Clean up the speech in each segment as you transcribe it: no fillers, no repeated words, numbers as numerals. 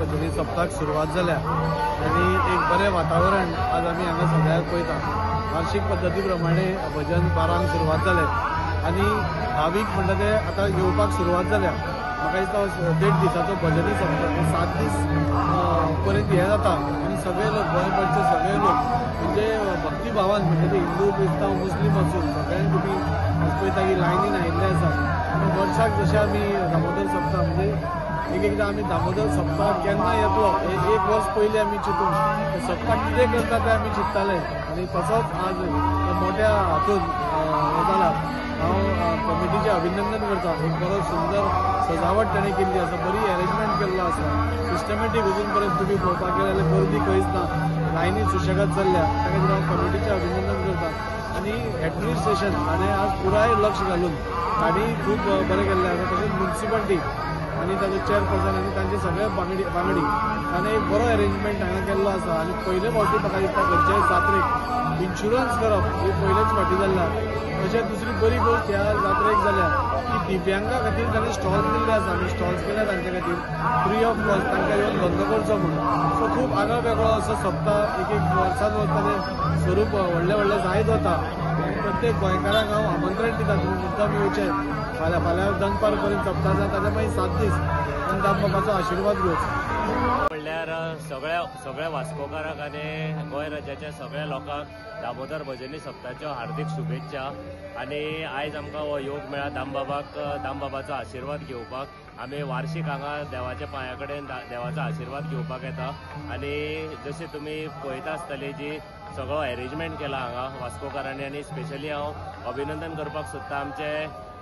भजनी सप्ताक सुरवात जाल्या आनी एक बरें वातावरण आज आमी हांगा सगळ्याक पळयता। वार्षिक पद्धती प्रमाणे भजन 12 सुरवात जालें आनी भावीक म्हणटा ते आतां येवपाक सुरवात जाल्या। म्हाका दिसता 1.5 दिसाचो भजनी सप्ताक 7 दीस पर्यंत हे जाता आनी सगळे लोक गोंयभरचे सगळे लोक म्हणजे भक्ती भावान म्हणजे ते हिंदू क्रिस्तांव मुस्लीम असून सगळ्यांक तुमी पळयता की लायनीन आयिल्ले आसात। आनी वर्साक जशें आमी दामोदर सप्ताक म्हणजे एकदा आमी दामोदर सप्ताक केन्ना येतलो एक वर्स पयलीं आमी चिंतून सप्ताक कितें करता तें आमी चिंतताले आनी तसोच आज मोठ्या हातून हे जाला। हांव कमिटीचें अभिनंदन करता। एक बरो सुंदर सजावट ताणें केल्ली आसा, बरी अरेंजमेंट केल्लो आसा, सिस्टमॅटीक अजून पर्यंत तुमी पळोवपाक गेले जाल्यार गर्दी खंयच ना, लायनी सुशेगाद चल्ल्या। ताका लागून हांव कमिटीचें अभिनंदन करता। आनी एडमिनिस्ट्रेशन हाणें आज पुराय लक्ष घालून तांणी खूब बरें केल्लें आसा। तशेंच म्युनिसिपालिटी आनी ताजो चेअरपर्सन आनी तांचे सगळे वांगडी ताणें एक बरो अरेंजमेंट हांगा केल्लो आसा। आनी पयले फावटी म्हाका दिसता खंयच्याय जात्रेक इन्शुरन्स करप ही पयलेच फावटी जाल्ल्या। तशेंच दुसरी बरी गोश्ट ह्या जात्रेक जाल्या की दिव्यांगा खातीर ताणें स्टॉल्स दिल्ले आसा आनी स्टॉल्स केल्या तांचे खातीर फ्री ऑफ कॉस्ट तांकां येवन धंदो करचो म्हणून। सो खूब आगळो वेगळो असो सप्ताह एक वर्सान वर्स ताचें स्वरूप व्हडलें जायत वता। प्रत्येक गोंयकारांक हांव आमंत्रण दिता तुमी मुद्दाम येवचें। फाल्यां दनपार पर्यंत सप्ताह जाता ताच्या मागीर 7 दीस आनी दामबाबाचो आशिर्वाद घेवचो। म्हणल्यार सगळ्या वास्कोकारांक आनी गोंय राज्याच्या सगळ्या लोकांक दामोदर भजनी सप्ताहाच्यो हार्दिक शुभेच्छा। आनी आयज आमकां हो योग मेळ्ळा दामबाबाचो आशिर्वाद घेवपाक। आमी वार्षिक हांगा देवाच्या पांया कडेन देवाचो आशिर्वाद घेवपाक येता। आनी जशें तुमी पळयता आसतली जी सगळो अरेंजमेंट केला हांगा वास्कोकारांनी आनी स्पेशली हांव अभिनंदन करपाक सोदता आमचे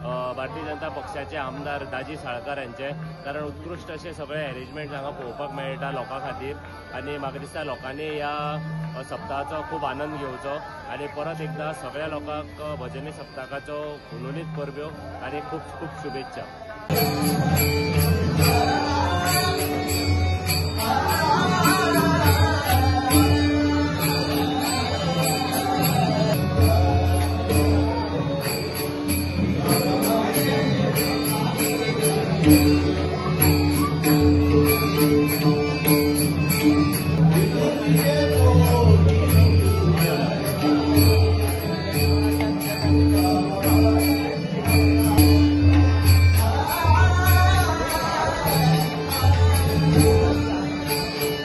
भारतीय जनता पक्षाचे आमदार दाजी साळकार यांचे, कारण उत्कृश्ट अशें सगळे अरेंजमेंट हांगा पळोवपाक मेळटा लोकां खातीर। आनी म्हाका दिसता लोकांनी ह्या सप्ताहाचो खूब आनंद घेवचो आनी परत एकदा सगळ्या लोकांक भजनी सप्तकाच्यो उलोलीत परब्यो आनी खूब खूब शुभेच्छा।